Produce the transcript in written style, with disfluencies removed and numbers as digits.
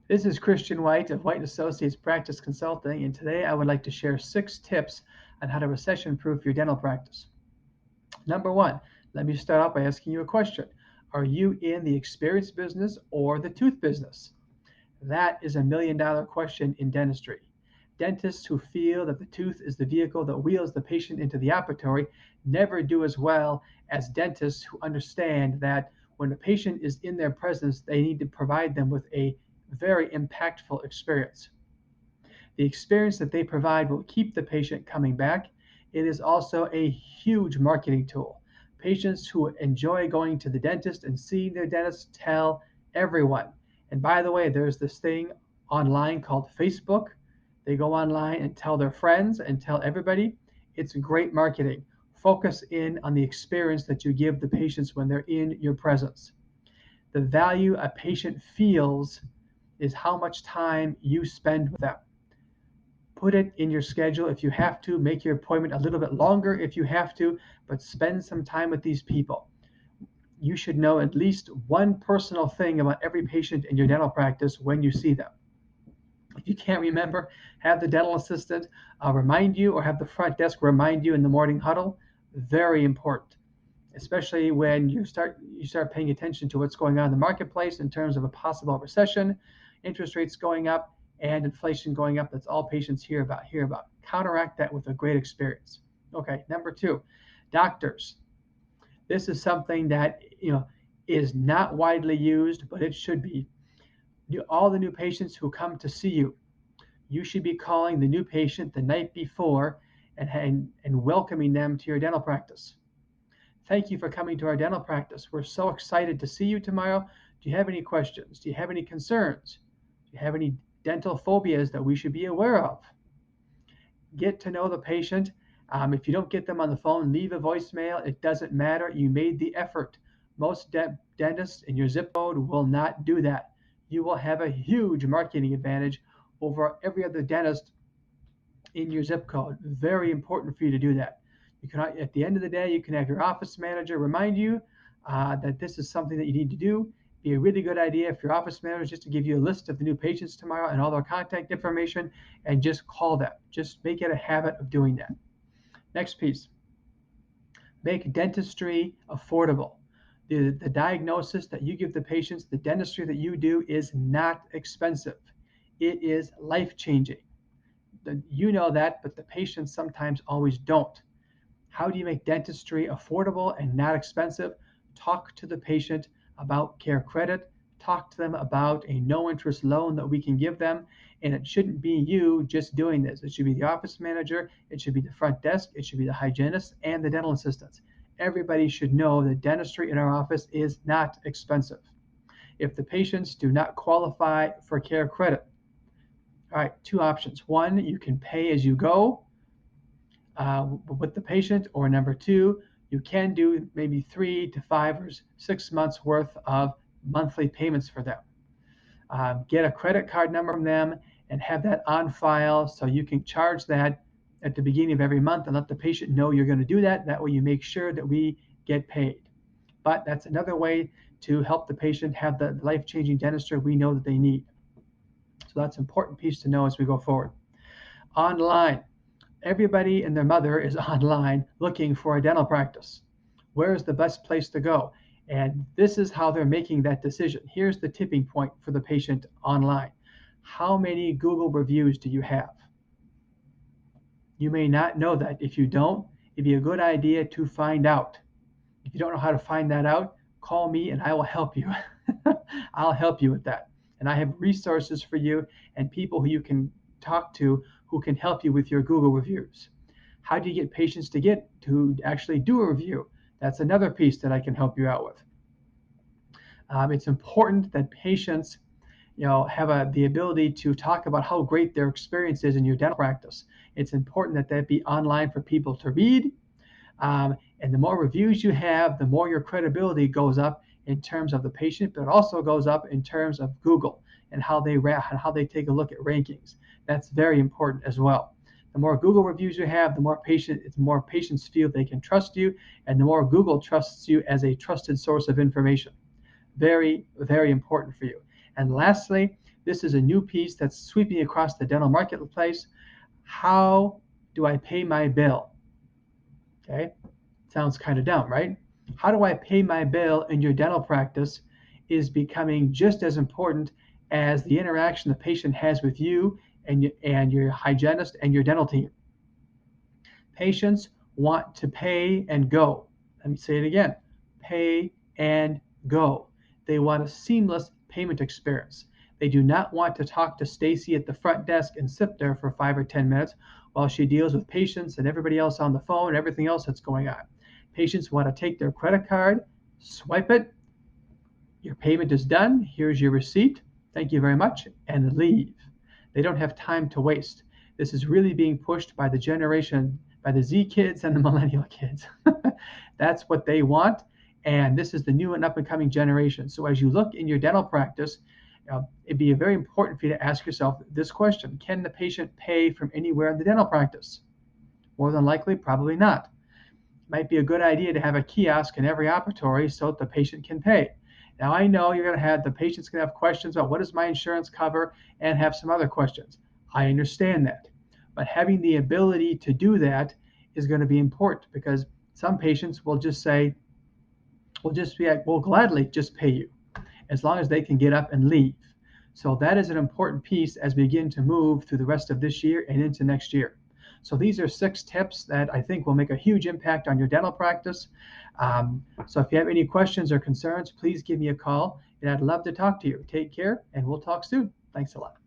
This is Christian White of White Associates Practice Consulting, and today I would like to share 6 tips on how to recession-proof your dental practice. Number one, let me start out by asking you a question. Are you in the experience business or the tooth business? That is $1 million question in dentistry. Dentists who feel that the tooth is the vehicle that wheels the patient into the operatory never do as well as dentists who understand that when a patient is in their presence, they need to provide them with a very impactful experience. The experience that they provide will keep the patient coming back. It is also a huge marketing tool. Patients who enjoy going to the dentist and seeing their dentist tell everyone. And by the way, there's this thing online called Facebook. They go online and tell their friends and tell everybody. It's great marketing. Focus in on the experience that you give the patients when they're in your presence. The value a patient feels is how much time you spend with them. Put it in your schedule if you have to. Make your appointment a little bit longer if you have to, but spend some time with these people. You should know at least one personal thing about every patient in your dental practice when you see them. If you can't remember, have the dental assistant remind you or have the front desk remind you in the morning huddle. Very important, especially when you start paying attention to what's going on in the marketplace in terms of a possible recession, interest rates going up, and inflation going up. That's all patients hear about. Counteract that with a great experience. Okay, number two, doctors. This is something that is not widely used, but it should be. All the new patients who come to see you, you should be calling the new patient the night before and welcoming them to your dental practice. Thank you for coming to our dental practice. We're so excited to see you tomorrow. Do you have any questions? Do you have any concerns? Do you have any dental phobias that we should be aware of? Get to know the patient. If you don't get them on the phone, leave a voicemail. It doesn't matter. You made the effort. Most dentists in your zip code will not do that. You will have a huge marketing advantage over every other dentist in your zip code. Very important for you to do that. You can, at the end of the day, you can have your office manager remind you that this is something that you need to do. Be a really good idea if your office manager just to give you a list of the new patients tomorrow and all their contact information and just call them. Just make it a habit of doing that. Next piece, make dentistry affordable. The diagnosis that you give the patients, the dentistry that you do is not expensive. It is life changing. You know that, but the patients sometimes always don't. How do you make dentistry affordable and not expensive? Talk to the patient about care credit. Talk to them about a no interest loan that we can give them. And it shouldn't be you just doing this. It should be the office manager, it should be the front desk, it should be the hygienist, and the dental assistants. Everybody should know that dentistry in our office is not expensive. If the patients do not qualify for care credit, all right, 2 options. One, you can pay as you go with the patient, or number two, you can do maybe 3 to 5 or 6 months worth of monthly payments for them. Get a credit card number from them and have that on file so you can charge that at the beginning of every month and let the patient know you're going to do that. That way you make sure that we get paid. But that's another way to help the patient have the life-changing dentistry we know that they need. So that's an important piece to know as we go forward. Online. Everybody and their mother is online looking for a dental practice. Where is the best place to go? And this is how they're making that decision. Here's the tipping point for the patient online. How many Google reviews do you have? You may not know that. If you don't, it'd be a good idea to find out. If you don't know how to find that out, call me and I will help you. I'll help you with that. And I have resources for you and people who you can talk to who can help you with your Google reviews. How do you get patients to actually do a review? That's another piece that I can help you out with. It's important that patients have the ability to talk about how great their experience is in your dental practice. It's important that that be online for people to read. And the more reviews you have, the more your credibility goes up in terms of the patient, but it also goes up in terms of Google and how they take a look at rankings. That's very important as well. The more Google reviews you have, the more patients feel they can trust you, and the more Google trusts you as a trusted source of information. Very, very important for you. And lastly, This is a new piece that's sweeping across the dental marketplace. How do I pay my bill? Okay, sounds kind of dumb, right? How do I pay my bill in your dental practice is becoming just as important as the interaction the patient has with you and your hygienist and your dental team. Patients want to pay and go. Let me say it again, pay and go. They want a seamless payment experience. They do not want to talk to Stacy at the front desk and sit there for 5 or 10 minutes while she deals with patients and everybody else on the phone and everything else that's going on. Patients want to take their credit card, swipe it, your payment is done, here's your receipt, thank you very much, and leave. They don't have time to waste. This is really being pushed by the generation, by the Z kids and the millennial kids. That's what they want, and this is the new and up and coming generation. So as you look in your dental practice, it'd be very important for you to ask yourself this question: can the patient pay from anywhere in the dental practice? More than likely, probably not. Might be a good idea to have a kiosk in every operatory so that the patient can pay. Now I know you're going to have the patient's going to have questions about what does my insurance cover and have some other questions. I understand that. But having the ability to do that is going to be important because some patients will just say, we'll gladly just pay you as long as they can get up and leave. So that is an important piece as we begin to move through the rest of this year and into next year. So these are 6 tips that I think will make a huge impact on your dental practice. So if you have any questions or concerns, please give me a call, and I'd love to talk to you. Take care, and we'll talk soon. Thanks a lot.